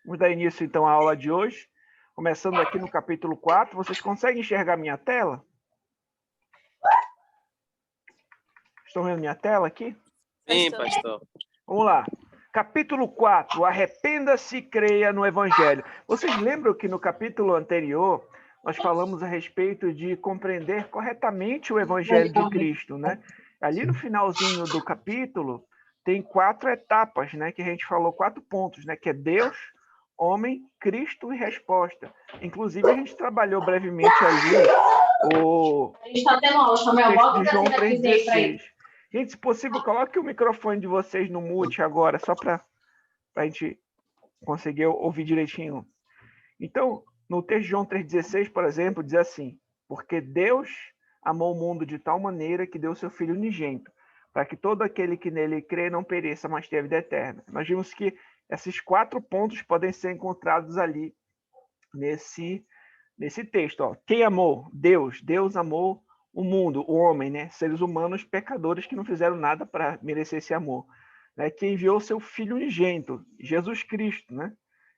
Vamos dar início, então, à aula de hoje. Começando aqui no capítulo 4. Vocês conseguem enxergar minha tela? Estão vendo minha tela aqui? Sim, pastor. Vamos lá. Capítulo 4. Arrependa-se e creia no Evangelho. Vocês lembram que no capítulo anterior nós falamos a respeito de compreender corretamente o Evangelho de Cristo, né? Ali no finalzinho do capítulo tem 4 etapas, né? Que a gente falou 4 pontos, né? Que é Deus, homem, Cristo e resposta. Inclusive a gente trabalhou brevemente ali o texto de João 3,16. Gente, se possível, coloque o microfone de vocês no mute agora, só para a gente conseguir ouvir direitinho. Então, no texto de João 3,16, por exemplo, diz assim: porque Deus amou o mundo de tal maneira que deu seu Filho unigênito, para que todo aquele que nele crê não pereça, mas tenha vida eterna. Nós vimos que esses 4 pontos podem ser encontrados ali nesse texto. Ó. Quem amou? Deus. Deus amou o mundo, o homem, né? Seres humanos pecadores que não fizeram nada para merecer esse amor. Né? Que enviou seu Filho unigênito, Jesus Cristo, né?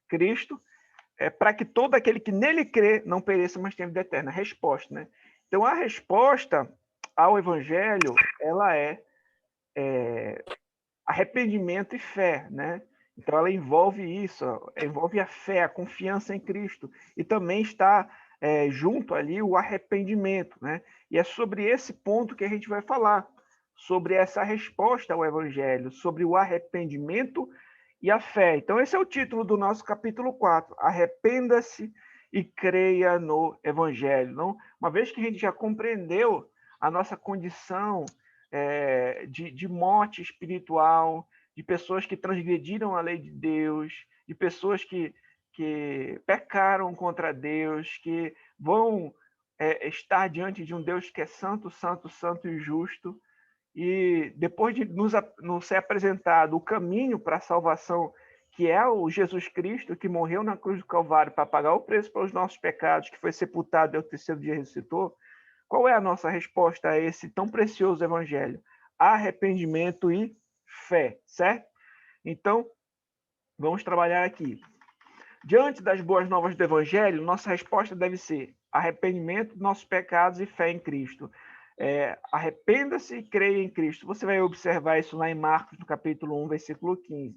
Cristo, para que todo aquele que nele crê não pereça, mas tenha vida eterna. Resposta, né? Então, a resposta ao Evangelho, ela é arrependimento e fé, né? Então, ela envolve isso, envolve a fé, a confiança em Cristo. E também está junto ali o arrependimento, né? E é sobre esse ponto que a gente vai falar, sobre essa resposta ao Evangelho, sobre o arrependimento e a fé. Então, esse é o título do nosso capítulo 4. Arrependa-se e creia no Evangelho. Não? Uma vez que a gente já compreendeu a nossa condição de morte espiritual, de pessoas que transgrediram a lei de Deus, de pessoas que pecaram contra Deus, que vão estar diante de um Deus que é santo, santo, santo e justo. E depois de nos ser apresentado o caminho para a salvação, que é o Jesus Cristo, que morreu na cruz do Calvário para pagar o preço pelos nossos pecados, que foi sepultado e ao terceiro dia ressuscitou, qual é a nossa resposta a esse tão precioso evangelho? Arrependimento e fé, certo? Então, vamos trabalhar aqui. Diante das boas novas do evangelho, nossa resposta deve ser arrependimento dos nossos pecados e fé em Cristo. Arrependa-se e creia em Cristo. Você vai observar isso lá em Marcos, no capítulo 1, versículo 15.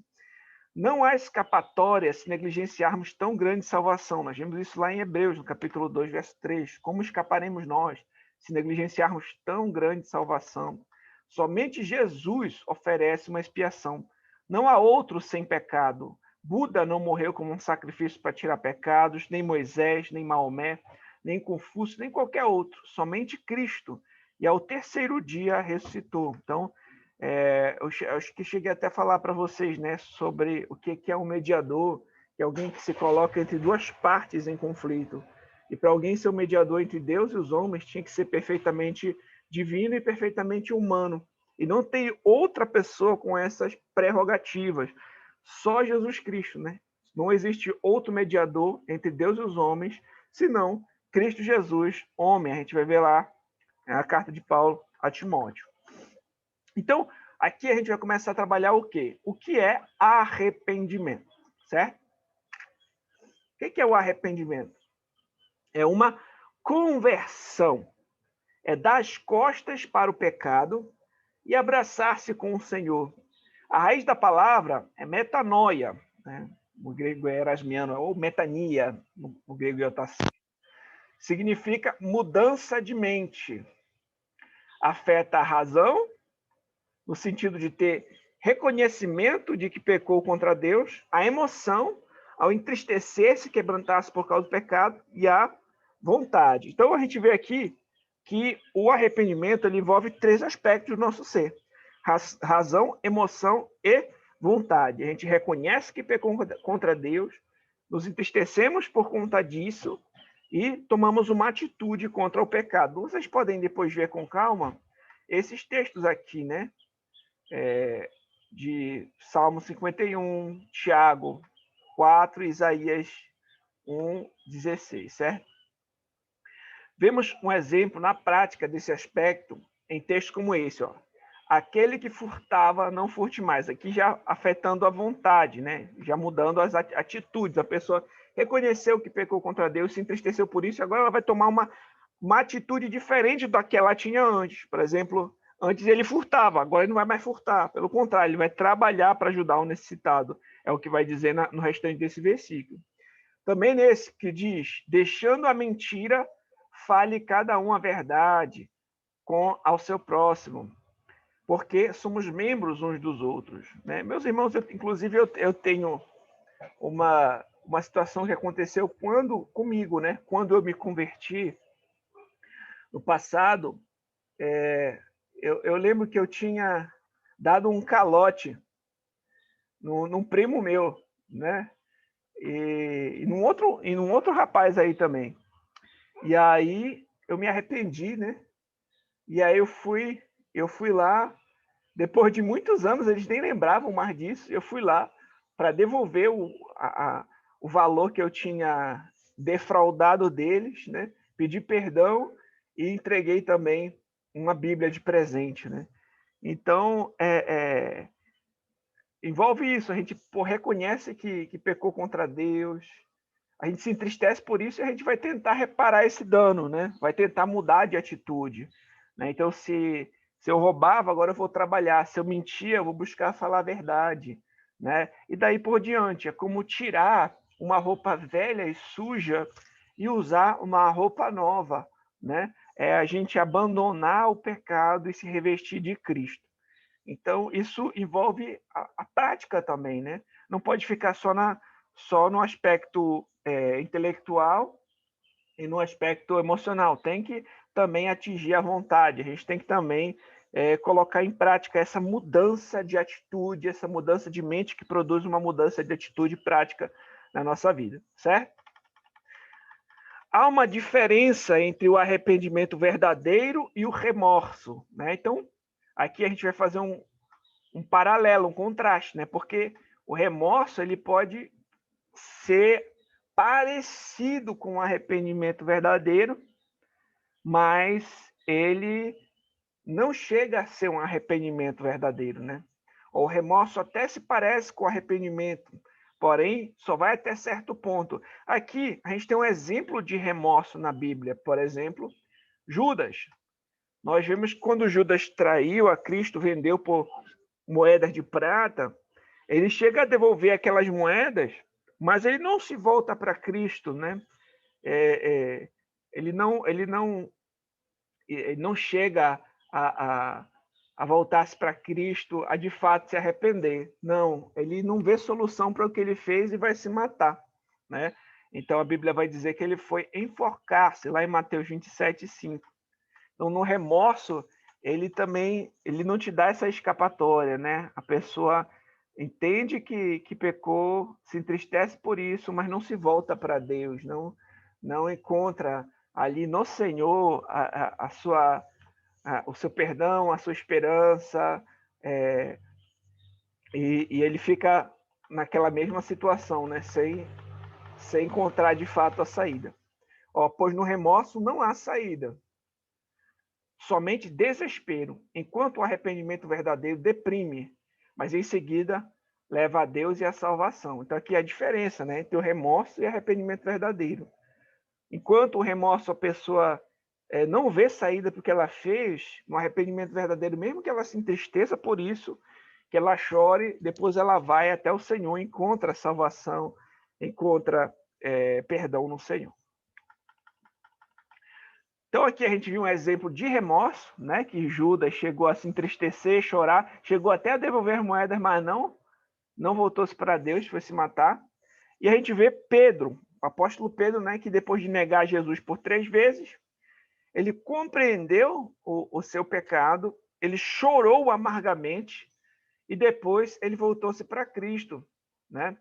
Não há escapatória se negligenciarmos tão grande salvação. Nós vimos isso lá em Hebreus, no capítulo 2, verso 3. Como escaparemos nós se negligenciarmos tão grande salvação? Somente Jesus oferece uma expiação. Não há outro sem pecado. Buda não morreu como um sacrifício para tirar pecados, nem Moisés, nem Maomé, nem Confúcio, nem qualquer outro. Somente Cristo. E ao terceiro dia ressuscitou. Então, eu acho que cheguei até a falar para vocês, né, sobre o que é um mediador, que é alguém que se coloca entre duas partes em conflito. E para alguém ser o mediador entre Deus e os homens, tinha que ser perfeitamente divino e perfeitamente humano. E não tem outra pessoa com essas prerrogativas. Só Jesus Cristo, né? Não existe outro mediador entre Deus e os homens, senão Cristo Jesus, homem. A gente vai ver lá a carta de Paulo a Timóteo. Então, aqui a gente vai começar a trabalhar o quê? O que é arrependimento, certo? O que é o arrependimento? É uma conversão. É dar as costas para o pecado e abraçar-se com o Senhor. A raiz da palavra é metanoia, né? No grego é erasmiano, ou metania, no grego iotassi. Significa mudança de mente. Afeta a razão, no sentido de ter reconhecimento de que pecou contra Deus, a emoção, ao entristecer-se, quebrantar-se por causa do pecado, e a vontade. Então, a gente vê aqui que o arrependimento ele envolve 3 aspectos do nosso ser: razão, emoção e vontade. A gente reconhece que pecou contra Deus, nos entristecemos por conta disso e tomamos uma atitude contra o pecado. Vocês podem depois ver com calma esses textos aqui, né? De Salmo 51, Tiago 4, Isaías 1, 16, certo? Vemos um exemplo na prática desse aspecto em textos como esse, ó. aquele que furtava, não furte mais. Aqui já afetando a vontade, né? Já mudando as atitudes. A pessoa reconheceu que pecou contra Deus, se entristeceu por isso, agora ela vai tomar uma atitude diferente da que ela tinha antes. Por exemplo, antes ele furtava, agora ele não vai mais furtar. Pelo contrário, ele vai trabalhar para ajudar o necessitado. É o que vai dizer no restante desse versículo. Também nesse que diz, deixando a mentira, fale cada um a verdade ao seu próximo, porque somos membros uns dos outros, né? Meus irmãos, inclusive eu tenho uma situação que aconteceu comigo, né? Quando eu me converti no passado, eu lembro que eu tinha dado um calote num primo meu, né? E num outro rapaz aí também. E aí eu me arrependi, né? E aí eu fui lá, depois de muitos anos, eles nem lembravam mais disso, eu fui lá para devolver o valor que eu tinha defraudado deles, né? Pedi perdão e entreguei também uma Bíblia de presente, né? Então, envolve isso, a gente reconhece que pecou contra Deus, a gente se entristece por isso e a gente vai tentar reparar esse dano, né? Vai tentar mudar de atitude, né? Então, se eu roubava, agora eu vou trabalhar. Se eu mentia, eu vou buscar falar a verdade, né? E daí por diante, é como tirar uma roupa velha e suja e usar uma roupa nova, né? É a gente abandonar o pecado e se revestir de Cristo. Então, isso envolve a prática também, né? Não pode ficar só no aspecto intelectual e no aspecto emocional. Tem que também atingir a vontade. A gente tem que também colocar em prática essa mudança de atitude, essa mudança de mente que produz uma mudança de atitude prática na nossa vida, certo? Há uma diferença entre o arrependimento verdadeiro e o remorso, né? Então, aqui a gente vai fazer um paralelo, um contraste, né? Porque o remorso ele pode ser parecido com o arrependimento verdadeiro, mas ele não chega a ser um arrependimento verdadeiro, né? O remorso até se parece com o arrependimento, porém só vai até certo ponto. Aqui a gente tem um exemplo de remorso na Bíblia, por exemplo, Judas. Nós vemos que quando Judas traiu a Cristo, vendeu por moedas de prata, ele chega a devolver aquelas moedas, mas ele não se volta para Cristo, né? Ele não chega a voltar-se para Cristo, a de fato se arrepender. Não, ele não vê solução para o que ele fez e vai se matar, né? Então a Bíblia vai dizer que ele foi enforcar-se, lá em Mateus 27:5. Então, no remorso, ele não te dá essa escapatória, né? A pessoa entende que pecou, se entristece por isso, mas não se volta para Deus, não encontra ali no Senhor o seu perdão, a sua esperança, e ele fica naquela mesma situação, né? Sem encontrar de fato a saída. Pois no remorso não há saída. Somente desespero, enquanto o arrependimento verdadeiro deprime, mas em seguida leva a Deus e a salvação. Então aqui é a diferença, né, entre o remorso e arrependimento verdadeiro. Enquanto o remorso a pessoa não vê saída porque ela fez, no arrependimento verdadeiro, mesmo que ela se entristeça por isso, que ela chore, depois ela vai até o Senhor, encontra salvação, encontra perdão no Senhor. Então aqui a gente viu um exemplo de remorso, né? Que Judas chegou a se entristecer, chorar, chegou até a devolver moedas, mas não voltou-se para Deus, foi se matar. E a gente vê Pedro, o apóstolo Pedro, né? Que depois de negar Jesus por 3 vezes, ele compreendeu o seu pecado, ele chorou amargamente e depois ele voltou-se para Cristo, né?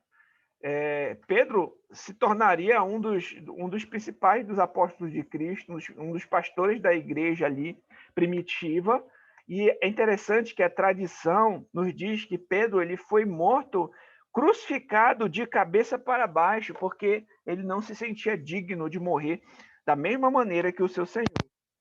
Pedro se tornaria um dos principais dos apóstolos de Cristo, um dos pastores da igreja ali primitiva. E é interessante que a tradição nos diz que Pedro ele foi morto crucificado de cabeça para baixo, porque ele não se sentia digno de morrer da mesma maneira que o seu Senhor,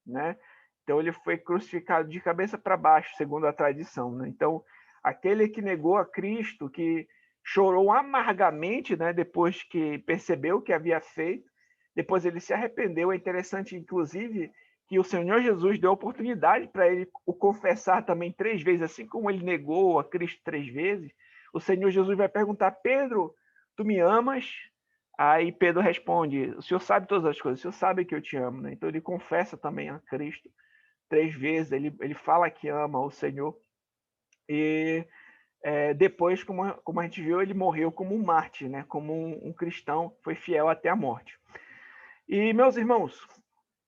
né? Então ele foi crucificado de cabeça para baixo, segundo a tradição, né? Então aquele que negou a Cristo, que chorou amargamente, né, depois que percebeu o que havia feito, depois ele se arrependeu. É interessante, inclusive, que o Senhor Jesus deu oportunidade para ele o confessar também 3 vezes, assim como ele negou a Cristo 3 vezes. O Senhor Jesus vai perguntar: Pedro, tu me amas? Aí Pedro responde: o Senhor sabe todas as coisas, o Senhor sabe que eu te amo, né? Então ele confessa também a Cristo 3 vezes, ele fala que ama o Senhor. E depois, como a gente viu, ele morreu como um mártir, né? Como um cristão, foi fiel até a morte. E, meus irmãos,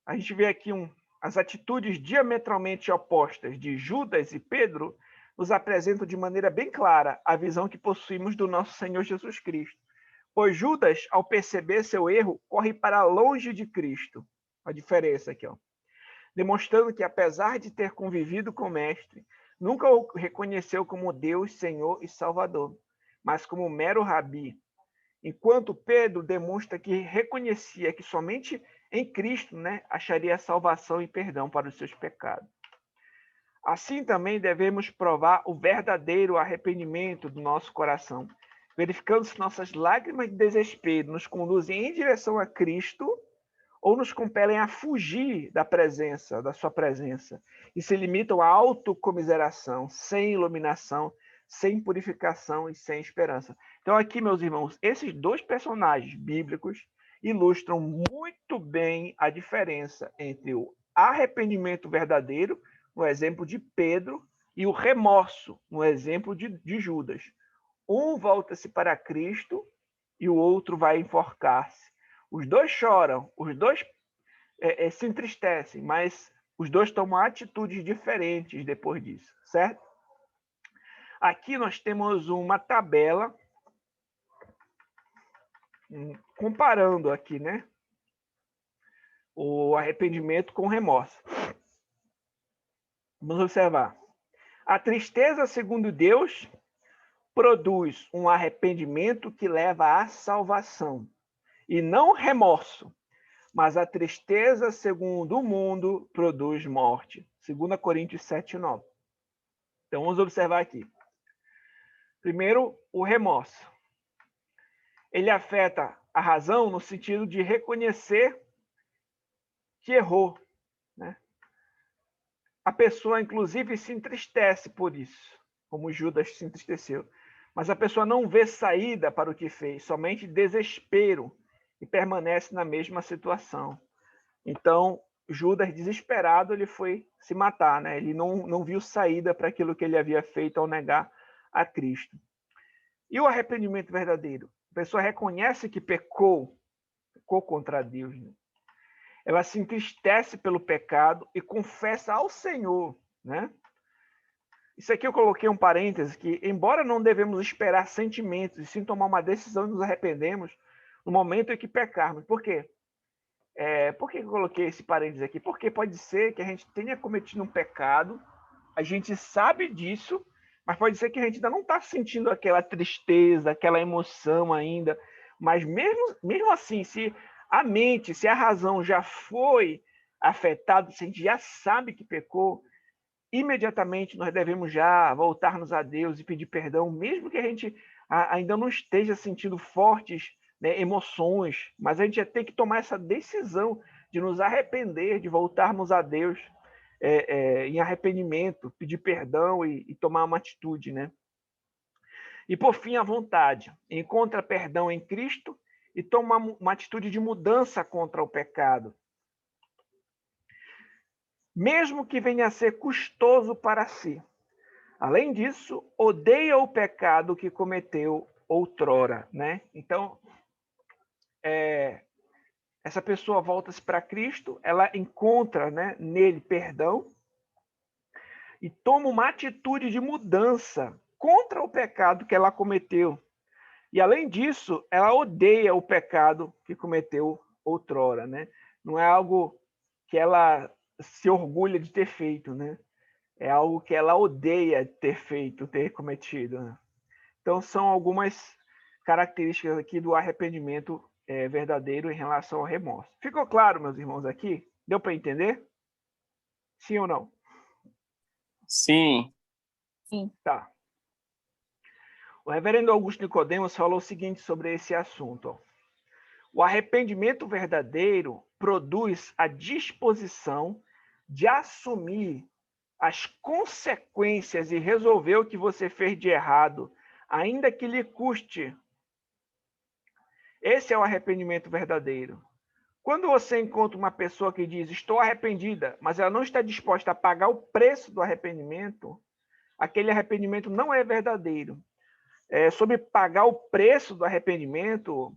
a gente vê aqui as atitudes diametralmente opostas de Judas e Pedro nos apresentam de maneira bem clara a visão que possuímos do nosso Senhor Jesus Cristo. Pois Judas, ao perceber seu erro, corre para longe de Cristo. A diferença aqui, ó. Demonstrando que, apesar de ter convivido com o Mestre, nunca o reconheceu como Deus, Senhor e Salvador, mas como mero rabi. Enquanto Pedro demonstra que reconhecia que somente em Cristo, né, acharia salvação e perdão para os seus pecados. Assim também devemos provar o verdadeiro arrependimento do nosso coração, verificando se nossas lágrimas de desespero nos conduzem em direção a Cristo ou nos compelem a fugir da sua presença, e se limitam à autocomiseração, sem iluminação, sem purificação e sem esperança. Então aqui, meus irmãos, esses 2 personagens bíblicos ilustram muito bem a diferença entre o arrependimento verdadeiro, no exemplo de Pedro, e o remorso, no exemplo de Judas. Um volta-se para Cristo e o outro vai enforcar-se. Os 2 choram, os 2 se entristecem, mas os 2 tomam atitudes diferentes depois disso, certo? Aqui nós temos uma tabela comparando aqui, né, o arrependimento com o remorso. Vamos observar. A tristeza, segundo Deus, produz um arrependimento que leva à salvação, e não remorso. Mas a tristeza, segundo o mundo, produz morte. 2 Coríntios 7:9. Então, vamos observar aqui. Primeiro, o remorso. Ele afeta a razão no sentido de reconhecer que errou, né? A pessoa, inclusive, se entristece por isso, como Judas se entristeceu. Mas a pessoa não vê saída para o que fez, somente desespero, e permanece na mesma situação. Então, Judas, desesperado, ele foi se matar, né? Ele não viu saída para aquilo que ele havia feito ao negar a Cristo. E o arrependimento verdadeiro? A pessoa reconhece que pecou contra Deus, né? Ela se entristece pelo pecado e confessa ao Senhor, né? Isso aqui eu coloquei um parêntese que, embora não devemos esperar sentimentos e sim tomar uma decisão e nos arrependemos no momento em que pecarmos. Por quê? Por que eu coloquei esse parênteses aqui? Porque pode ser que a gente tenha cometido um pecado, a gente sabe disso, mas pode ser que a gente ainda não está sentindo aquela tristeza, aquela emoção ainda. Mas mesmo assim, se a mente, se a razão já foi afetada, se a gente já sabe que pecou, imediatamente nós devemos já voltar-nos a Deus e pedir perdão, mesmo que a gente ainda não esteja sentindo fortes, né, emoções, mas a gente já tem que tomar essa decisão de nos arrepender, de voltarmos a Deus em arrependimento, pedir perdão e tomar uma atitude, né? E por fim, a vontade. Encontra perdão em Cristo e toma uma atitude de mudança contra o pecado, mesmo que venha a ser custoso para si. Além disso, odeia o pecado que cometeu outrora, né? Então, essa pessoa volta-se para Cristo, ela encontra, né, nele perdão e toma uma atitude de mudança contra o pecado que ela cometeu. E além disso, ela odeia o pecado que cometeu outrora, né? Não é algo que ela se orgulha de ter feito, né? É algo que ela odeia ter feito, ter cometido, né? Então, são algumas características aqui do arrependimento verdadeiro em relação ao remorso. Ficou claro, meus irmãos, aqui? Deu para entender? Sim ou não? Sim. Sim. Tá. O reverendo Augusto Nicodemos falou o seguinte sobre esse assunto. Ó. O arrependimento verdadeiro produz a disposição de assumir as consequências e resolver o que você fez de errado, ainda que lhe custe. Esse é o arrependimento verdadeiro. Quando você encontra uma pessoa que diz estou arrependida, mas ela não está disposta a pagar o preço do arrependimento, aquele arrependimento não é verdadeiro. Sobre pagar o preço do arrependimento,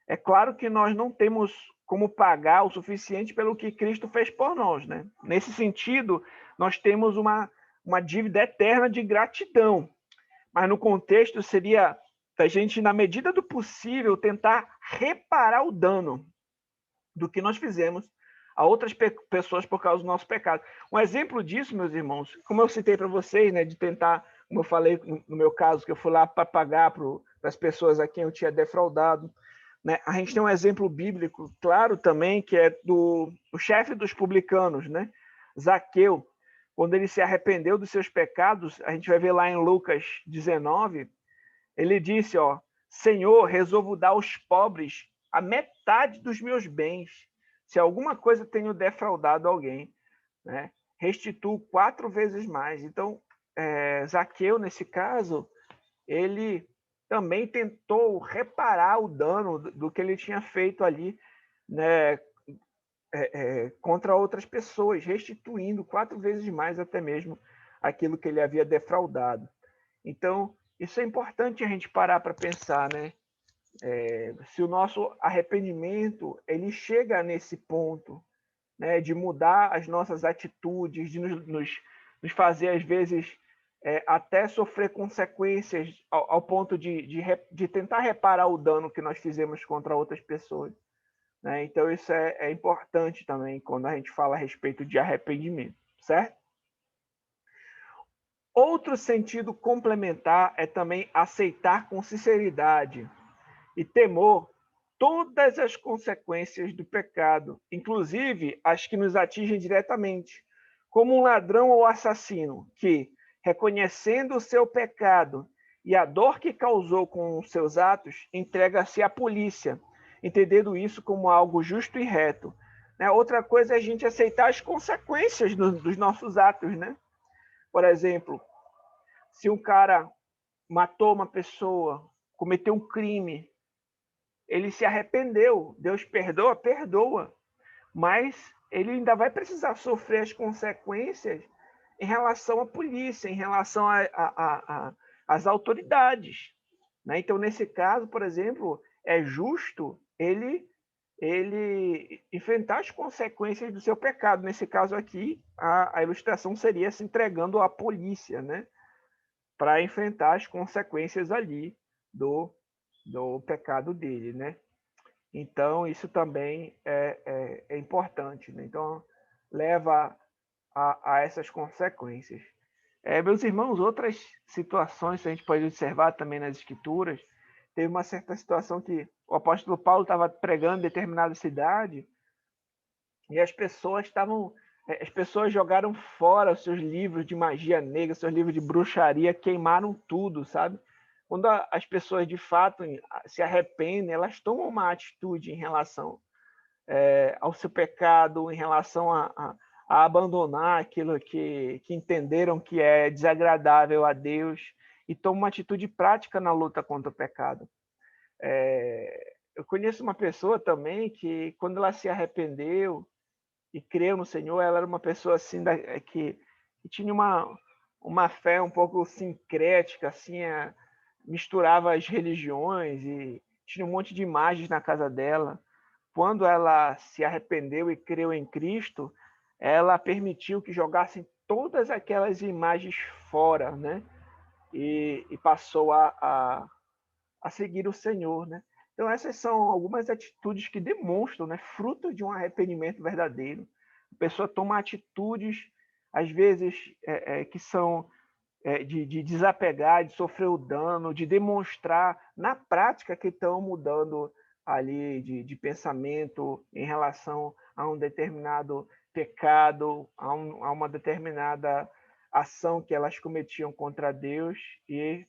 é claro que nós não temos como pagar o suficiente pelo que Cristo fez por nós, né? Nesse sentido, nós temos uma dívida eterna de gratidão. Mas no contexto seria da gente, na medida do possível, tentar reparar o dano do que nós fizemos a outras pessoas por causa do nosso pecado. Um exemplo disso, meus irmãos, como eu citei para vocês, né, de tentar, como eu falei no meu caso, que eu fui lá para pagar para as pessoas a quem eu tinha defraudado, né? A gente tem um exemplo bíblico claro também, que é do chefe dos publicanos, né? Zaqueu, quando ele se arrependeu dos seus pecados, a gente vai ver lá em Lucas 19, ele disse, ó, Senhor, resolvo dar aos pobres a metade dos meus bens. Se alguma coisa tenho defraudado alguém, né, restituo 4 vezes mais. Então, Zaqueu, nesse caso, ele também tentou reparar o dano do que ele tinha feito ali, né, contra outras pessoas, restituindo 4 vezes mais até mesmo aquilo que ele havia defraudado. Então, isso é importante a gente parar para pensar, né? Se o nosso arrependimento ele chega nesse ponto, né, de mudar as nossas atitudes, de nos fazer, às vezes, até sofrer consequências ao ponto de tentar reparar o dano que nós fizemos contra outras pessoas. Né? Então, isso é importante também quando a gente fala a respeito de arrependimento, certo? Outro sentido complementar é também aceitar com sinceridade e temor todas as consequências do pecado, inclusive as que nos atingem diretamente, como um ladrão ou assassino que, reconhecendo o seu pecado e a dor que causou com os seus atos, entrega-se à polícia, entendendo isso como algo justo e reto. Outra coisa é a gente aceitar as consequências dos nossos atos, né? Por exemplo, se um cara matou uma pessoa, cometeu um crime, ele se arrependeu, Deus perdoa, perdoa, mas ele ainda vai precisar sofrer as consequências em relação à polícia, em relação às autoridades. Né? Então, nesse caso, por exemplo, é justo ele enfrentar as consequências do seu pecado. Nesse caso aqui, a ilustração seria se entregando à polícia, né? Para enfrentar as consequências ali do pecado dele, né? Então, isso também é importante, né? Então, leva a essas consequências. Meus irmãos, outras situações que a gente pode observar também nas Escrituras, teve uma certa situação que o apóstolo Paulo estava pregando em determinada cidade e as pessoas jogaram fora os seus livros de magia negra, seus livros de bruxaria, queimaram tudo, sabe? Quando as pessoas de fato se arrependem, elas tomam uma atitude em relação ao seu pecado, em relação a abandonar aquilo que entenderam que é desagradável a Deus e tomam uma atitude prática na luta contra o pecado. Eu conheço uma pessoa também que, quando ela se arrependeu e creu no Senhor, ela era uma pessoa assim que tinha uma fé um pouco sincrética, assim, misturava as religiões e tinha um monte de imagens na casa dela. Quando ela se arrependeu e creu em Cristo, ela permitiu que jogassem todas aquelas imagens fora, né? E passou a seguir o Senhor, né? Então, essas são algumas atitudes que demonstram, né, fruto de um arrependimento verdadeiro. A pessoa toma atitudes, às vezes, que são de desapegar, de sofrer o dano, de demonstrar na prática que estão mudando ali de pensamento em relação a um determinado pecado, a uma determinada ação que elas cometiam contra Deus e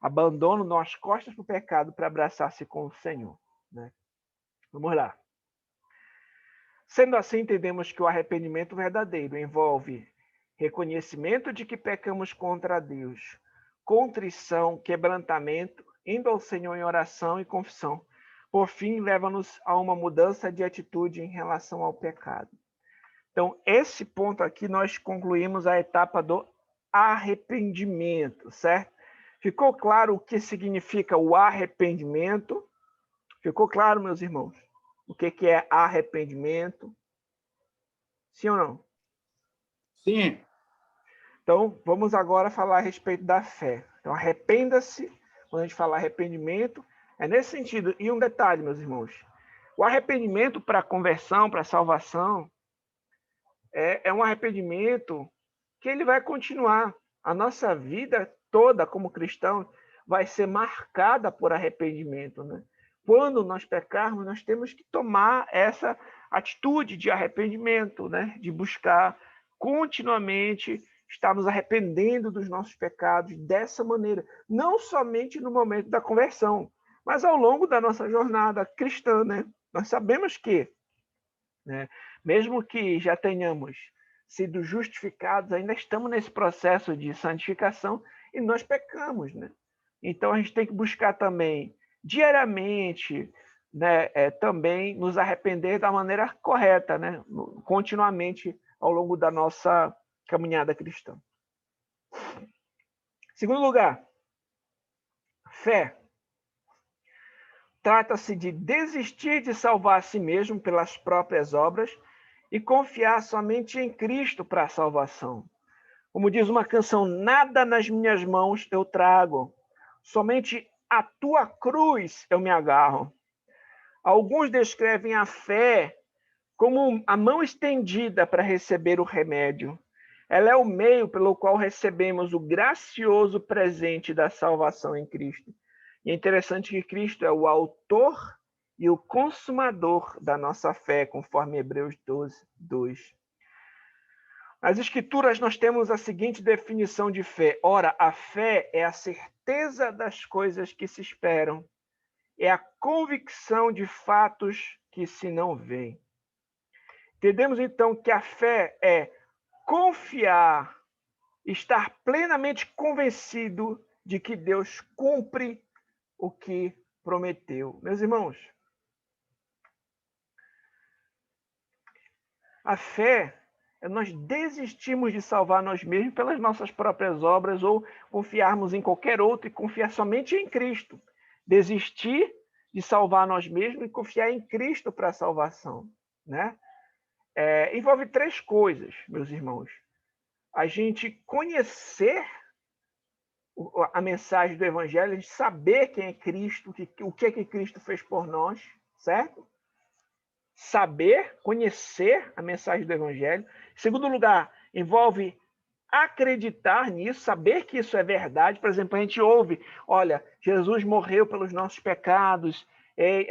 abandonam, dão as costas para o pecado para abraçar-se com o Senhor, né? Vamos lá. Sendo assim, entendemos que o arrependimento verdadeiro envolve reconhecimento de que pecamos contra Deus, contrição, quebrantamento, indo ao Senhor em oração e confissão. Por fim, leva-nos a uma mudança de atitude em relação ao pecado. Então, esse ponto aqui, nós concluímos a etapa do arrependimento, certo? Ficou claro o que significa o arrependimento? Ficou claro, meus irmãos? O que é arrependimento? Sim ou não? Sim. Então, vamos agora falar a respeito da fé. Então, arrependa-se. Quando a gente fala arrependimento, é nesse sentido. E um detalhe, meus irmãos. O arrependimento para a conversão, para a salvação, é um arrependimento que ele vai continuar. A nossa vida toda como cristão vai ser marcada por arrependimento, né? Quando nós pecarmos, nós temos que tomar essa atitude de arrependimento, né? De buscar continuamente estar nos arrependendo dos nossos pecados dessa maneira, não somente no momento da conversão, mas ao longo da nossa jornada cristã, né? Nós sabemos que, né, mesmo que já tenhamos sido justificados, ainda estamos nesse processo de santificação e nós pecamos, né? Então a gente tem que buscar também diariamente, né, também nos arrepender da maneira correta, né? Continuamente ao longo da nossa caminhada cristã. Segundo lugar, fé. Trata-se de desistir de salvar a si mesmo pelas próprias obras e confiar somente em Cristo para a salvação. Como diz uma canção, nada nas minhas mãos eu trago, somente a tua cruz eu me agarro. Alguns descrevem a fé como a mão estendida para receber o remédio. Ela é o meio pelo qual recebemos o gracioso presente da salvação em Cristo. E é interessante que Cristo é o autor e o consumador da nossa fé, conforme Hebreus 12, 2. Nas Escrituras, nós temos a seguinte definição de fé. Ora, a fé é a certeza das coisas que se esperam, é a convicção de fatos que se não veem. Entendemos, então, que a fé é confiar, estar plenamente convencido de que Deus cumpre o que prometeu. Meus irmãos, a fé é nós desistirmos de salvar nós mesmos pelas nossas próprias obras ou confiarmos em qualquer outro e confiar somente em Cristo. Desistir de salvar nós mesmos e confiar em Cristo para a salvação, né? Envolve três coisas, meus irmãos. A gente conhecer a mensagem do Evangelho, a gente saber quem é Cristo, o que é que Cristo fez por nós, certo? Saber, conhecer a mensagem do Evangelho. Em segundo lugar, envolve acreditar nisso, saber que isso é verdade. Por exemplo, a gente ouve, olha, Jesus morreu pelos nossos pecados,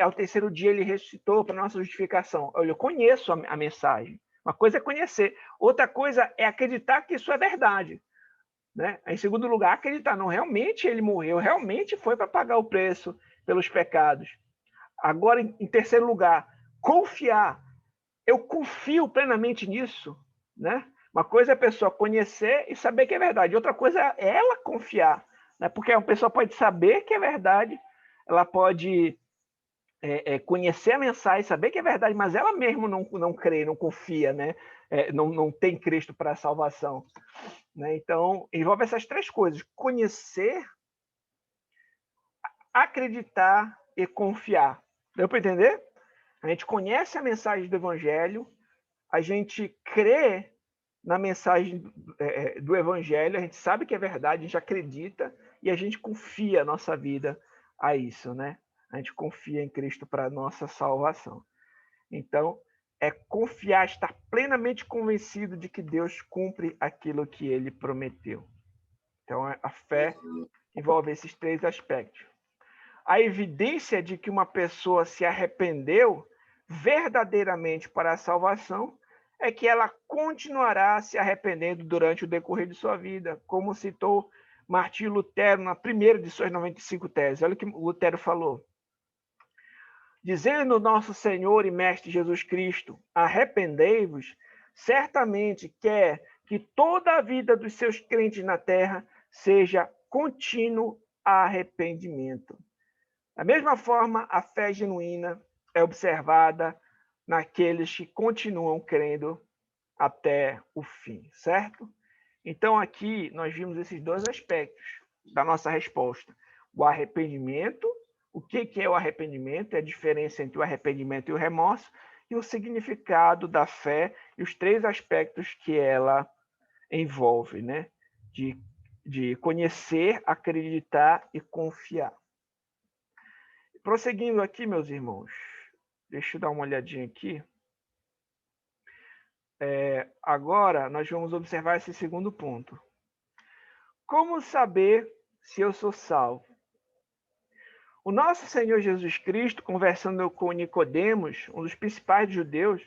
ao terceiro dia ele ressuscitou para a nossa justificação. Eu conheço a mensagem. Uma coisa é conhecer, outra coisa é acreditar que isso é verdade. Né? Em segundo lugar, acreditar, não, realmente ele morreu, realmente foi para pagar o preço pelos pecados. Agora, em terceiro lugar, confiar. Eu confio plenamente nisso. Né? Uma coisa é a pessoa conhecer e saber que é verdade, outra coisa é ela confiar. Né? Porque a pessoa pode saber que é verdade, ela pode conhecer a mensagem, saber que é verdade, mas ela mesma não crê, não confia, né? Não tem Cristo para a salvação. Né? Então, envolve essas três coisas: conhecer, acreditar e confiar. Deu para entender? A gente conhece a mensagem do Evangelho, a gente crê na mensagem do Evangelho, a gente sabe que é verdade, a gente acredita e a gente confia a nossa vida a isso, né? A gente confia em Cristo para a nossa salvação. Então, é confiar, estar plenamente convencido de que Deus cumpre aquilo que ele prometeu. Então, a fé envolve esses três aspectos. A evidência de que uma pessoa se arrependeu verdadeiramente para a salvação é que ela continuará se arrependendo durante o decorrer de sua vida, como citou Martinho Lutero na primeira de suas 95 teses. Olha o que Lutero falou. Dizendo nosso Senhor e Mestre Jesus Cristo, arrependei-vos, certamente quer que toda a vida dos seus crentes na terra seja contínuo arrependimento. Da mesma forma, a fé genuína é observada naqueles que continuam crendo até o fim, certo? Então, aqui nós vimos esses dois aspectos da nossa resposta. O arrependimento, o que é o arrependimento, é a diferença entre o arrependimento e o remorso, e o significado da fé e os três aspectos que ela envolve, né? De conhecer, acreditar e confiar. Prosseguindo aqui, meus irmãos, deixa eu dar uma olhadinha aqui. Agora, nós vamos observar esse segundo ponto. Como saber se eu sou salvo? O nosso Senhor Jesus Cristo, conversando com Nicodemos, um dos principais judeus,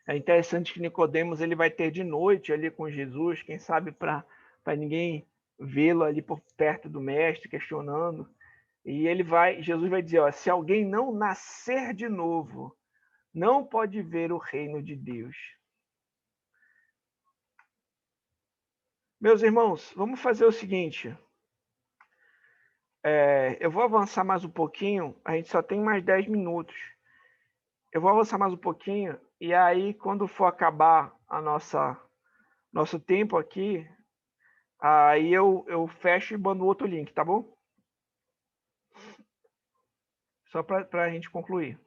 é interessante que Nicodemos ele vai ter de noite ali com Jesus, quem sabe para ninguém vê-lo ali por perto do mestre, questionando. E Jesus vai dizer, ó, se alguém não nascer de novo, não pode ver o reino de Deus. Meus irmãos, vamos fazer o seguinte. Eu vou avançar mais um pouquinho, a gente só tem mais 10 minutos. Eu vou avançar mais um pouquinho, e aí, quando for acabar nosso tempo aqui, aí eu fecho e mando outro link, tá bom? Só para a gente concluir.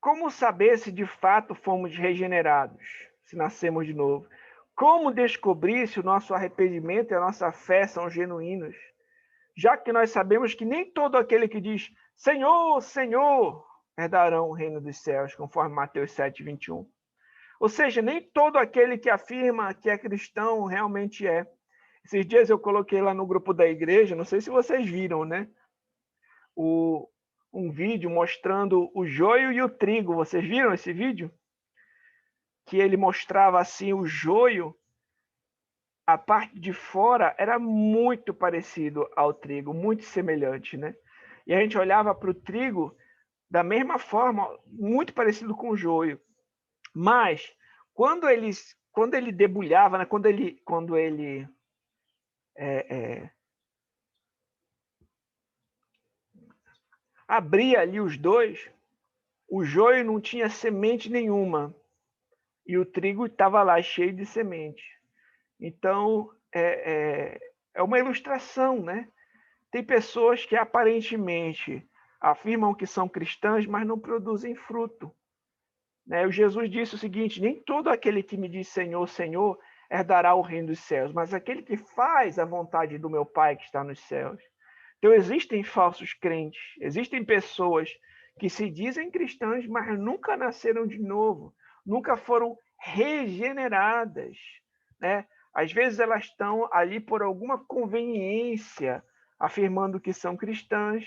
Como saber se de fato fomos regenerados, se nascemos de novo? Como descobrir se o nosso arrependimento e a nossa fé são genuínos? Já que nós sabemos que nem todo aquele que diz Senhor, Senhor, herdarão o reino dos céus, conforme Mateus 7:21. Ou seja, nem todo aquele que afirma que é cristão realmente é. Esses dias eu coloquei lá no grupo da igreja, não sei se vocês viram, né? Um vídeo mostrando o joio e o trigo. Vocês viram esse vídeo? Que ele mostrava assim o joio, a parte de fora era muito parecido ao trigo, muito semelhante, né? E a gente olhava para o trigo da mesma forma, muito parecido com o joio. Mas quando ele debulhava, né? quando ele abria ali os dois, o joio não tinha semente nenhuma e o trigo estava lá cheio de semente. Então é uma ilustração, né? Tem pessoas que aparentemente afirmam que são cristãs, mas não produzem fruto. Né? O Jesus disse o seguinte: nem todo aquele que me diz Senhor, Senhor, herdará o reino dos céus, mas aquele que faz a vontade do meu Pai que está nos céus. Então existem falsos crentes, existem pessoas que se dizem cristãs, mas nunca nasceram de novo, nunca foram regeneradas, né? Às vezes elas estão ali por alguma conveniência, afirmando que são cristãs,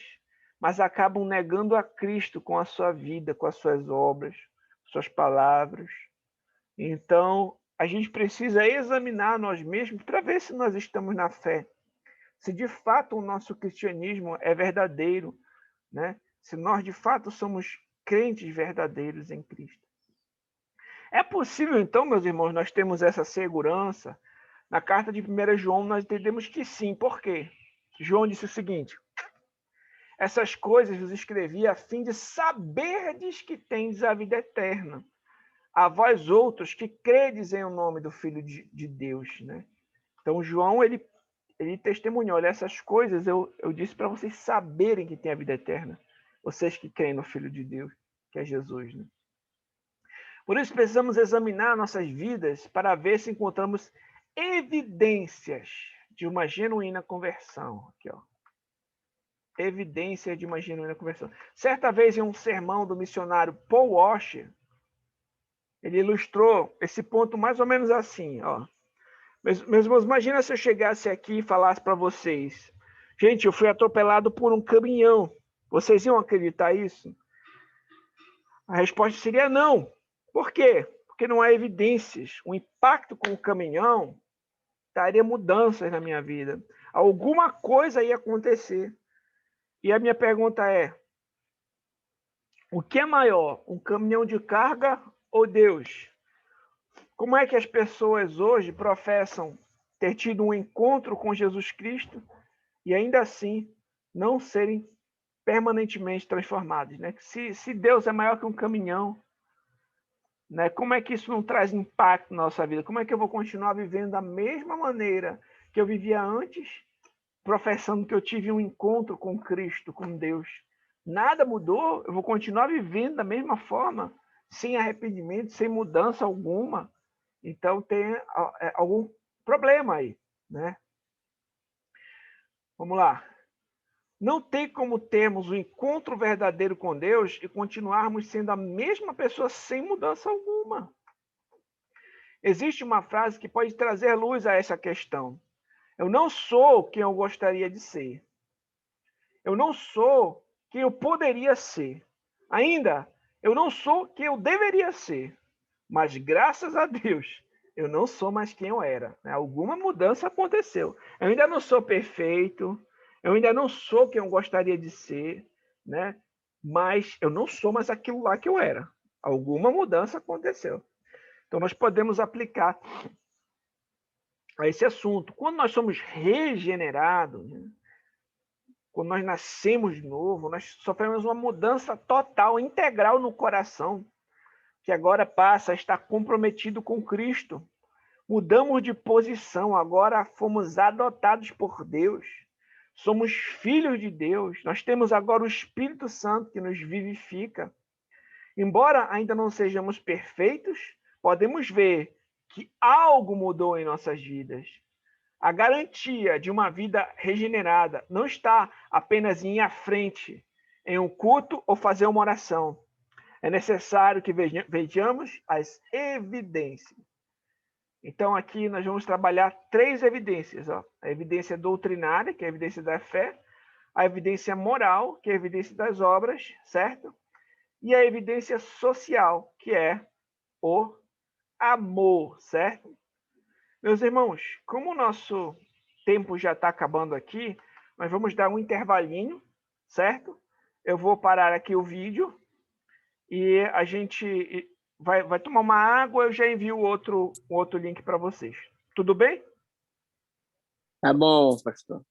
mas acabam negando a Cristo com a sua vida, com as suas obras, suas palavras. Então, a gente precisa examinar nós mesmos para ver se nós estamos na fé, se de fato o nosso cristianismo é verdadeiro, né? Se nós de fato somos crentes verdadeiros em Cristo. É possível, então, meus irmãos, nós temos essa segurança? Na carta de 1 João, nós entendemos que sim. Por quê? João disse o seguinte: essas coisas vos escrevi a fim de saberdes que tendes a vida eterna. A vós outros que credes em o nome do Filho de Deus, né? Então, João, ele testemunhou, olha, essas coisas eu disse para vocês saberem que tem a vida eterna. Vocês que creem no Filho de Deus, que é Jesus, né? Por isso, precisamos examinar nossas vidas para ver se encontramos evidências de uma genuína conversão. Aqui, ó. Evidência de uma genuína conversão. Certa vez, em um sermão do missionário Paul Washer, ele ilustrou esse ponto mais ou menos assim, ó. Meus irmãos, imagina se eu chegasse aqui e falasse para vocês: gente, eu fui atropelado por um caminhão. Vocês iam acreditar isso? A resposta seria não. Por quê? Porque não há evidências. O impacto com o caminhão traria mudanças na minha vida. Alguma coisa ia acontecer. E a minha pergunta é: o que é maior, um caminhão de carga ou Deus? Como é que as pessoas hoje professam ter tido um encontro com Jesus Cristo e ainda assim não serem permanentemente transformados, né? Se Deus é maior que um caminhão, né? Como é que isso não traz impacto na nossa vida? Como é que eu vou continuar vivendo da mesma maneira que eu vivia antes, professando que eu tive um encontro com Cristo, com Deus? Nada mudou, eu vou continuar vivendo da mesma forma, sem arrependimento, sem mudança alguma. Então tem algum problema aí, né? Vamos lá. Não tem como termos um encontro verdadeiro com Deus e continuarmos sendo a mesma pessoa sem mudança alguma. Existe uma frase que pode trazer luz a essa questão. Eu não sou quem eu gostaria de ser. Eu não sou quem eu poderia ser. Ainda, eu não sou quem eu deveria ser. Mas graças a Deus, eu não sou mais quem eu era. Alguma mudança aconteceu. Eu ainda não sou perfeito, eu ainda não sou quem eu gostaria de ser, né? Mas eu não sou mais aquilo lá que eu era. Alguma mudança aconteceu. Então nós podemos aplicar a esse assunto. Quando nós somos regenerados, né? Quando nós nascemos de novo, nós sofremos uma mudança total, integral no coração, que agora passa a estar comprometido com Cristo. Mudamos de posição, agora fomos adotados por Deus. Somos filhos de Deus. Nós temos agora o Espírito Santo que nos vivifica. Embora ainda não sejamos perfeitos, podemos ver que algo mudou em nossas vidas. A garantia de uma vida regenerada não está apenas em ir à frente em um culto ou fazer uma oração. É necessário que vejamos as evidências. Então, aqui nós vamos trabalhar 3 evidências. Ó. A evidência doutrinária, que é a evidência da fé. A evidência moral, que é a evidência das obras, certo? E a evidência social, que é o amor, certo? Meus irmãos, como o nosso tempo já está acabando aqui, nós vamos dar um intervalinho, certo? Eu vou parar aqui o vídeo e a gente vai tomar uma água, eu já envio outro link para vocês. Tudo bem? Tá bom, pastor.